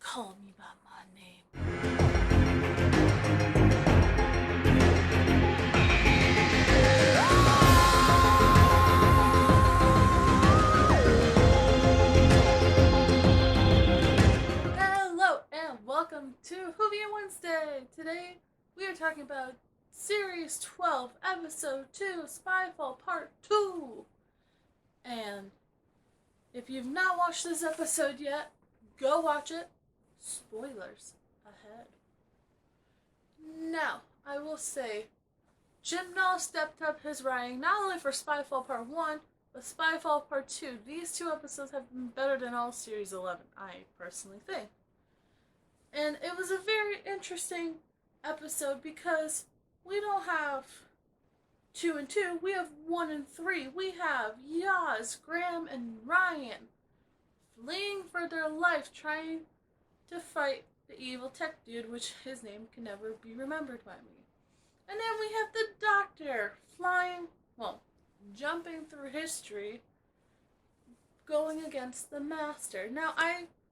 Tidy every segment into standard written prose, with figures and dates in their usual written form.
Call me by my name. Hello and welcome to Whovian Wednesday. Today we are talking about Series 12, Episode 2, Spyfall Part 2. And if you've not watched this episode yet, go watch it. Spoilers ahead. Now, I will say, Jim Null stepped up his writing not only for Spyfall Part 1, but Spyfall Part 2. These two episodes have been better than all Series 11, I personally think. And it was a very interesting episode because we don't have 2 and 2, we have 1 and 3. We have Yaz, Graham, and Ryan fleeing for their life, trying to fight the evil tech dude, which his name can never be remembered by me. And then we have the Doctor jumping through history, going against the Master. Now,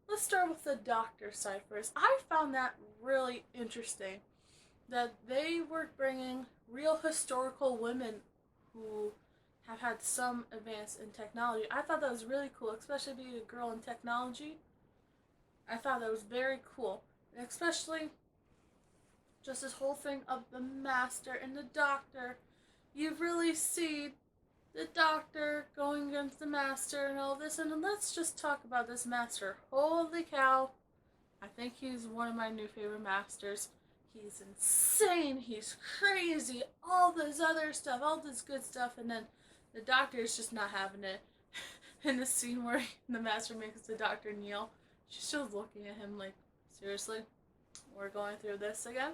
let's start with the Doctor side first. I found that really interesting, that they were bringing real historical women who have had some advance in technology. I thought that was really cool, especially being a girl in technology. I thought that was very cool. And especially just this whole thing of the Master and the Doctor. You really see the Doctor going against the Master and all this. And let's just talk about this Master. Holy cow. I think he's one of my new favorite Masters. He's insane. He's crazy. All this other stuff. All this good stuff. And then the Doctor is just not having it. In the scene where the Master makes the Doctor kneel, she's still looking at him like, seriously? We're going through this again?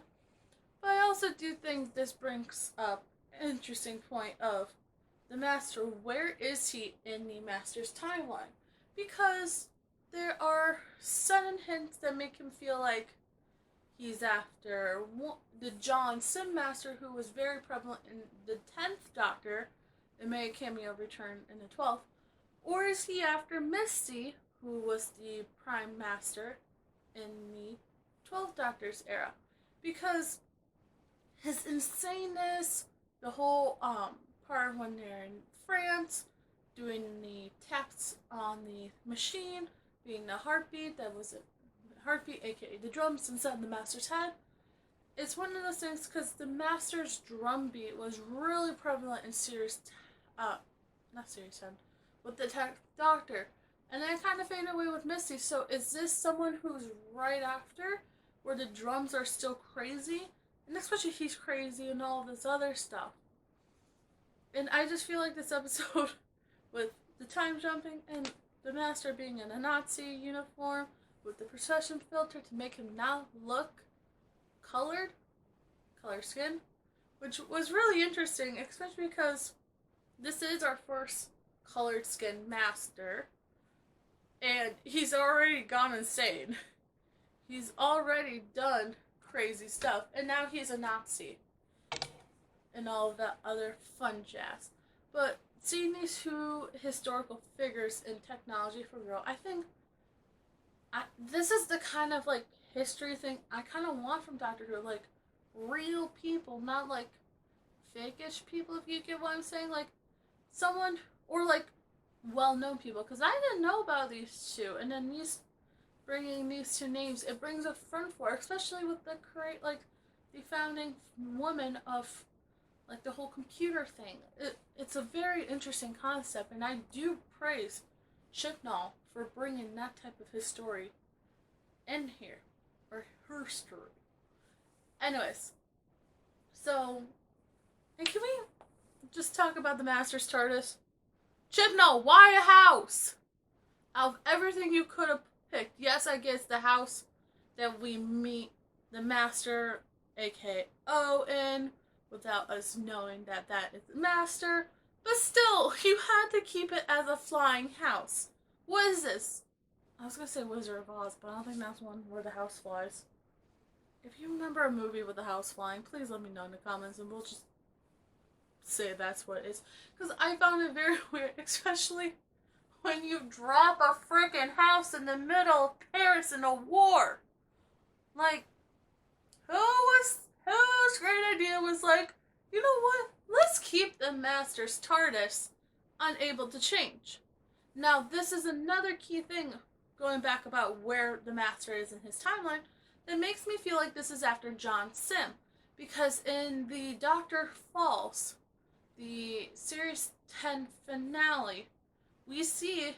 But I also do think this brings up an interesting point of the Master. Where is he in the Master's timeline? Because there are sudden hints that make him feel like he's after the John Sim Master, who was very prevalent in the 10th Doctor and made a cameo return in the 12th. Or is he after Misty, who was the Prime Master in the 12th Doctor's era? Because his insaneness, the whole part when they're in France, doing the taps on the machine, being the heartbeat, that was a heartbeat, aka the drums inside the Master's head. It's one of those things because the Master's drum beat was really prevalent in not Series 10, with the 10th Doctor. And then it kind of faded away with Misty. So is this someone who's right after, where the drums are still crazy? And especially he's crazy and all this other stuff. And I just feel like this episode, with the time jumping and the Master being in a Nazi uniform, with the procession filter to make him now look color skin, which was really interesting, especially because this is our first colored skin Master, and he's already gone insane. He's already done crazy stuff, and now he's a Nazi and all of that other fun jazz. But seeing these two historical figures in technology for real, I think this is the kind of like history thing I kind of want from Doctor Who, like real people, not like fake-ish people, if you get what I'm saying, like someone, or like well-known people, because I didn't know about these two, and then bringing these two names, it brings a front for, especially with the the founding woman of like the whole computer thing. It's a very interesting concept, and I do praise Chibnall for bringing that type of history in here, or her story. Anyways, so, and can we just talk about the Master's TARDIS? Chibnall, why a house? Out of everything you could have picked, yes, I guess the house that we meet the Master, aka Owen, without us knowing that that is the Master, but still, you had to keep it as a flying house. What is this? I was gonna say Wizard of Oz, but I don't think that's one where the house flies. If you remember a movie with the house flying, please let me know in the comments and we'll just say that's what it is. Because I found it very weird, especially when you drop a freaking house in the middle of Paris in a war. Like, whose great idea was like, you know what? Let's keep the Master's TARDIS unable to change. Now, this is another key thing going back about where the Master is in his timeline that makes me feel like this is after John Sim. Because in the Doctor Falls, the Series 10 finale, we see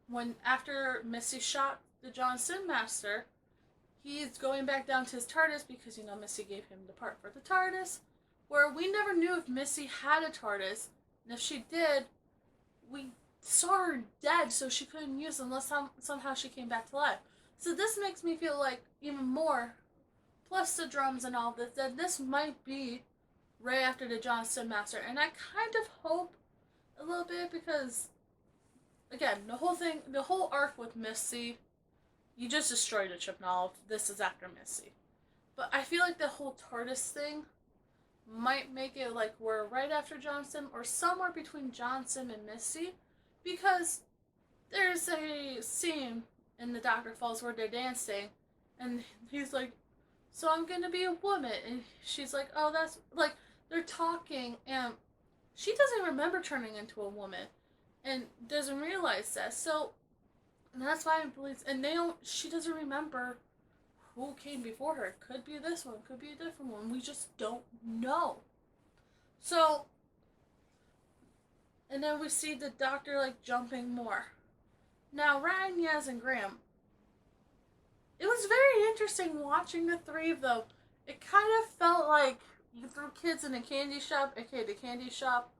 when after Missy shot the John Sim Master, he's going back down to his TARDIS because, you know, Missy gave him the part for the TARDIS, where we never knew if Missy had a TARDIS, and if she did, we saw her dead, so she couldn't use it unless somehow she came back to life. So this makes me feel like even more, plus the drums and all this, that this might be right after the John Sim Master, and I kind of hope a little bit because, again, the whole arc with Missy, you just destroyed a chip now. This is after Missy. But I feel like the whole TARDIS thing might make it like we're right after John Sim or somewhere between John Sim and Missy, because there's a scene in the Doctor Falls where they're dancing and he's like, so I'm gonna be a woman, and she's like, oh, that's like, they're talking and she doesn't remember turning into a woman and doesn't realize that. So and that's why I believe, and she doesn't remember who came before her. Could be this one, could be a different one. We just don't know. So, and then we see the Doctor like jumping more. Now, Ryan, Yaz, and Graham. It was very interesting watching the three of them. It kind of felt like you threw kids in a candy shop, aka the candy shop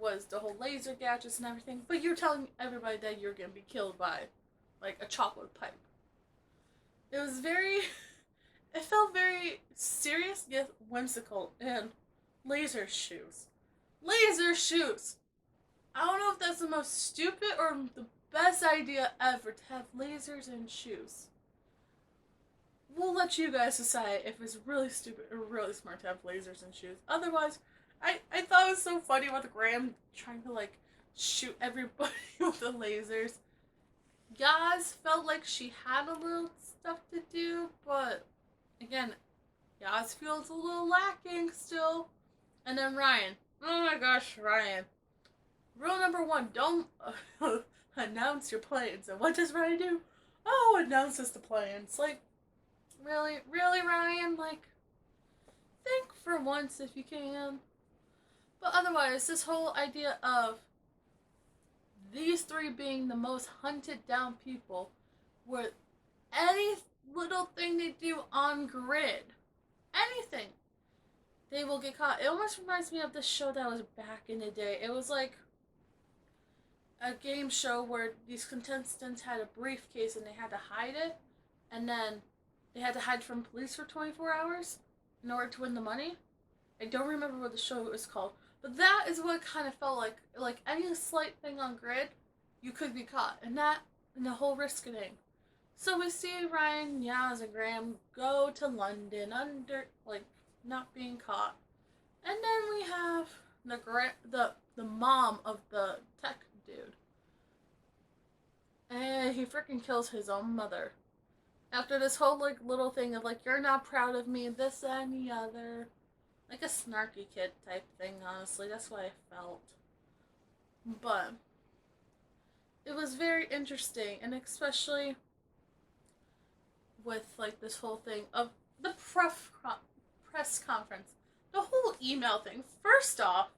was the whole laser gadgets and everything, but you're telling everybody that you're gonna be killed by like a chocolate pipe. It was very it felt very serious yet whimsical. And laser shoes. Laser shoes! I don't know if that's the most stupid or the best idea ever to have lasers in shoes. We'll let you guys decide if it's really stupid or really smart to have lasers in shoes. Otherwise, I thought it was so funny with Graham trying to like shoot everybody with the lasers. Yaz felt like she had a little stuff to do, but again, Yaz feels a little lacking still. And then Ryan. Oh my gosh, Ryan. Rule number 1, don't announce your plans. And what does Ryan do? Oh, announces the plans. Like, really, Ryan? Like, think for once if you can. But otherwise, this whole idea of these three being the most hunted down people, where any little thing they do on grid, anything, they will get caught. It almost reminds me of this show that was back in the day. It was like a game show where these contestants had a briefcase and they had to hide it, and then they had to hide from police for 24 hours in order to win the money. I don't remember what the show was called, but that is what it kind of felt like. Like any slight thing on grid, you could be caught, and the whole risking. So we see Ryan, Yaz, and Graham go to London under, like, not being caught, and then we have the mom of the tech dude, and he freaking kills his own mother. After this whole like little thing of like, you're not proud of me, this and the other. Like a snarky kid type thing, honestly. That's what I felt. But it was very interesting, and especially with like this whole thing of the press conference. The whole email thing. First off,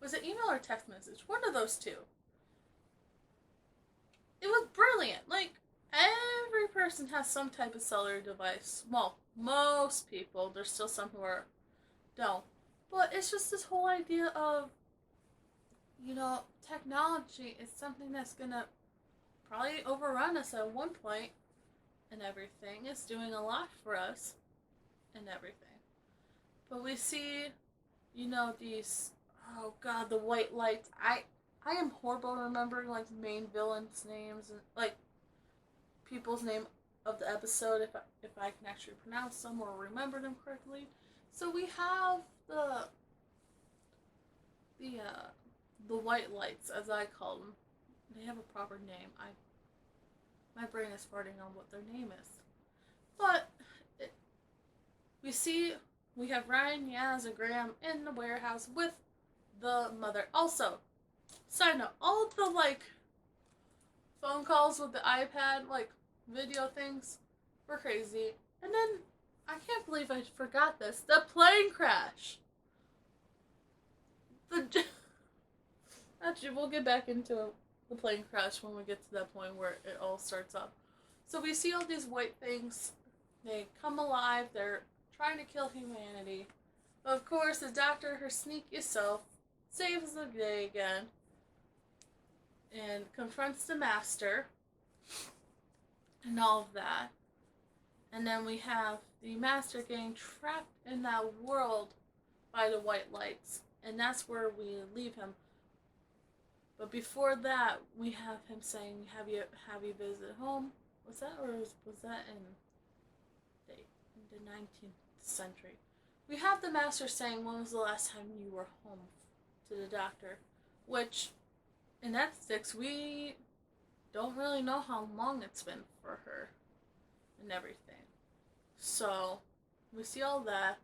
was it email or text message? One of those two. It was brilliant. Like, every person has some type of cellular device. Well, most people. There's still some who don't. But it's just this whole idea of, you know, technology is something that's gonna probably overrun us at one point, and everything. It's doing a lot for us and everything. But we see, you know, these, oh god, the white lights. I am horrible at remembering like main villains' names and like people's name of the episode if I can actually pronounce them or remember them correctly. So we have the white lights, as I call them. They have a proper name. My brain is farting on what their name is. But we have Ryan, Yaz, and Graham in the warehouse with the mother. Also, side note, all of the phone calls with the iPad video things were crazy. And then I can't believe I forgot this. The plane crash. Actually, we'll get back into the plane crash when we get to that point where it all starts up. So we see all these white things. They come alive. They're trying to kill humanity. But of course, the doctor, her sneaky self, saves the day again and confronts the master and all of that. And then we have the master getting trapped in that world by the white lights. And that's where we leave him. But before that, we have him saying, have you visited home? Was that, or was that in the 19th century? We have the master saying, when was the last time you were home, to the doctor? Which, in that sticks, we don't really know how long it's been for her and everything. So, we see all that.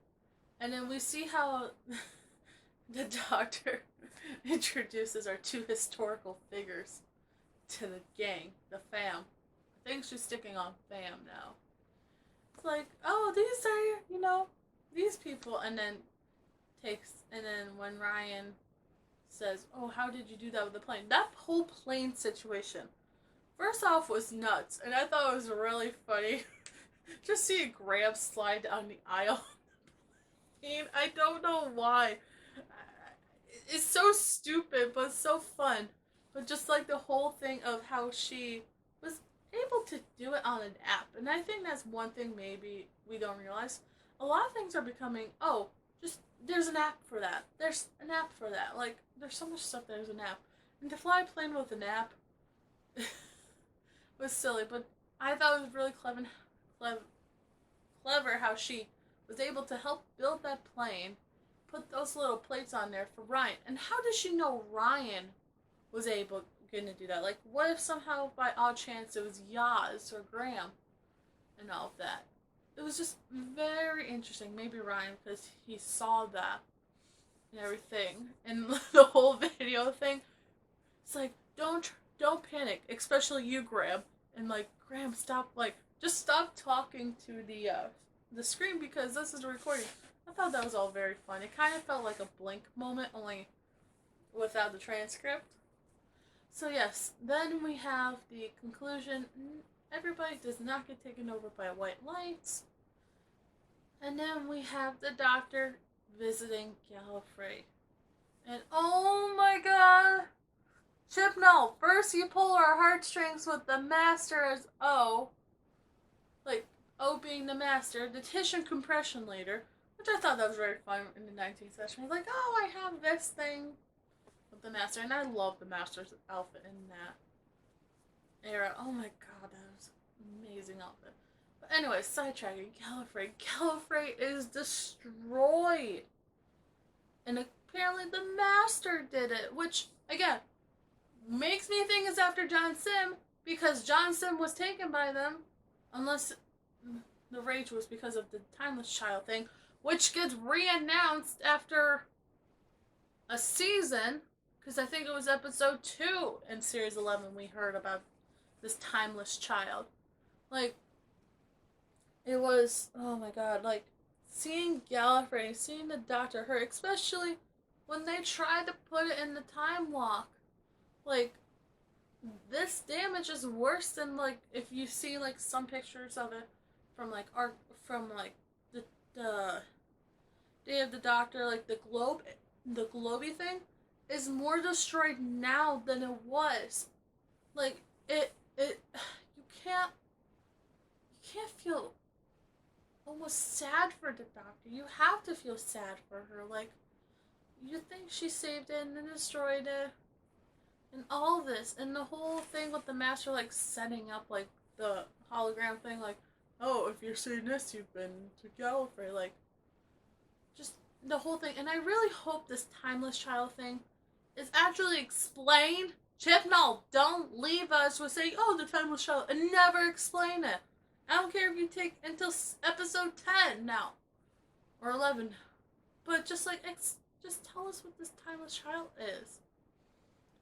And then we see how the doctor introduces our two historical figures to the gang, the fam. I think she's sticking on fam now. It's like, oh, these are, these people. And then when Ryan says, oh, how did you do that with the plane? That whole plane situation, first off, was nuts. And I thought it was really funny. Just seeing Graham slide down the aisle. I don't know why. It's so stupid, but so fun. But just the whole thing of how she was able to do it on an app. And I think that's one thing maybe we don't realize. A lot of things are becoming, there's an app for that. There's an app for that. There's so much stuff there's an app. And to fly a plane with an app was silly, but I thought it was really clever how she was able to help build that plane, put those little plates on there for Ryan. And how does she know Ryan was going to do that? What if somehow by odd chance it was Yaz or Graham and all of that? It was just very interesting. Maybe Ryan, because he saw that and everything. And the whole video thing, it's don't panic, especially you, Graham. And Graham, stop, just stop talking to the screen because this is a recording. I thought that was all very fun. It kind of felt like a Blink moment, only without the transcript. So yes, then we have the conclusion. Everybody does not get taken over by white lights. And then we have the doctor visiting Gallifrey. And oh my god! Chibnall, first you pull our heartstrings with the master as O. O being the master, the tissue compression later. Which I thought that was very fun in the 19th century. I have this thing with the master. And I love the master's outfit in that era. Oh my god, that was an amazing outfit. But anyway, sidetracking, Gallifrey. Gallifrey is destroyed. And apparently the master did it. Which, again, makes me think it's after John Sim. Because John Sim was taken by them. Unless the rage was because of the Timeless Child thing. Which gets re-announced after a season, because I think it was episode 2 in series 11 we heard about this Timeless Child. It was, oh my god, seeing Gallifrey, seeing the Doctor hurt, especially when they tried to put it in the time walk. This damage is worse than, if you see, some pictures of it from, the Day of the Doctor, the globy thing is more destroyed now than it was. You can't feel almost sad for the Doctor. You have to feel sad for her. You think she saved it and then destroyed it, and all this, and the whole thing with the Master, setting up, the hologram thing, oh, if you're seeing this, you've been to Gallifrey, just the whole thing. And I really hope this Timeless Child thing is actually explained Chibnall, don't leave us with saying, "Oh, the timeless child," and never explain it. I don't care if you take until episode 10 now or 11, but just like just tell us what this timeless child is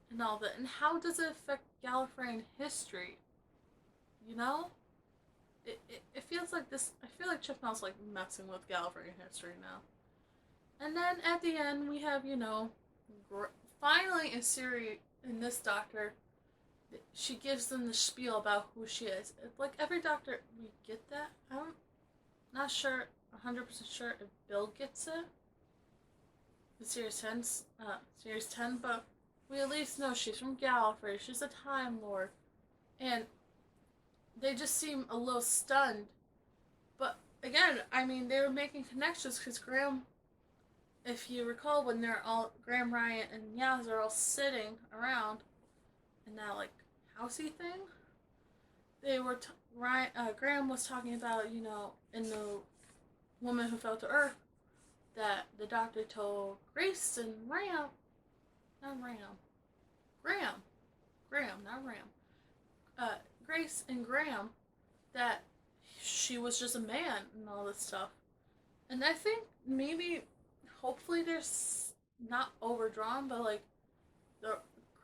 and all that, and how does it affect Gallifreyan history? You know, it feels like this. I feel like Chibnall's like messing with Gallifreyan history now. And then at the end we have, finally in Siri in this Doctor, she gives them the spiel about who she is. Like every Doctor, we get that. I'm not sure, 100% sure if Bill gets it. The Series 10, but we at least know she's from Gallifrey. She's a Time Lord, and they just seem a little stunned. But again, I mean, they were making connections because Graham, if you recall, when they're all Graham, Ryan, and Yaz are all sitting around in that like housey thing, they were Graham was talking about, in the Woman Who Fell to Earth, that the Doctor told Grace and Graham, not Ram, Grace and Graham, that she was just a man and all this stuff. And I think maybe, hopefully, there's not overdrawn, but like the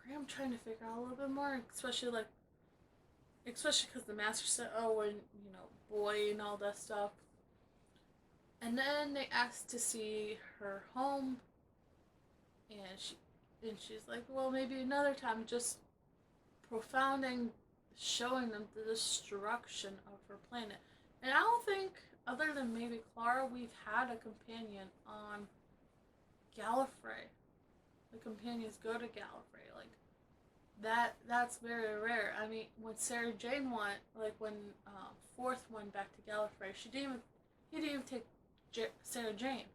Graham trying to figure out a little bit more, especially because the Master said, "Oh, and boy," and all that stuff. And then they asked to see her home, and she's like, "Well, maybe another time." Just profounding, showing them the destruction of her planet. And I don't think, other than maybe Clara, we've had a companion on Gallifrey. The companions go to Gallifrey. Like, that's very rare. I mean, when Sarah Jane went, like when Fourth went back to Gallifrey, he didn't even take Sarah Jane.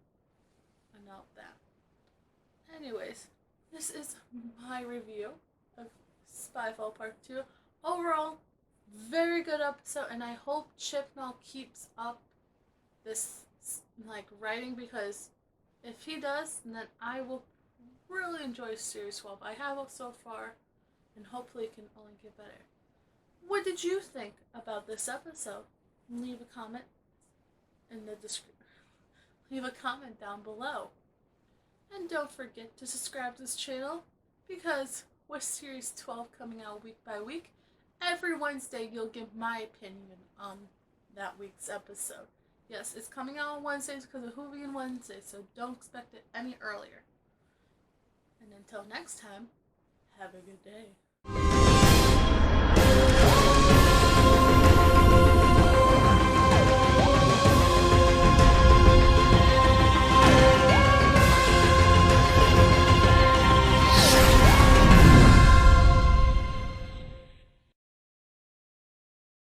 I know that. Anyways, this is my review of Spyfall Part 2. Overall, very good episode, and I hope Chibnall keeps up this writing, because if he does, then I will really enjoy Series 12. I have so far, and hopefully it can only get better. What did you think about this episode? Leave a comment in the description. Leave a comment down below. And don't forget to subscribe to this channel, because with Series 12 coming out week by week, every Wednesday you'll get my opinion on that week's episode. Yes, it's coming out on Wednesdays because of Whovian Wednesday, so don't expect it any earlier. And until next time, have a good day.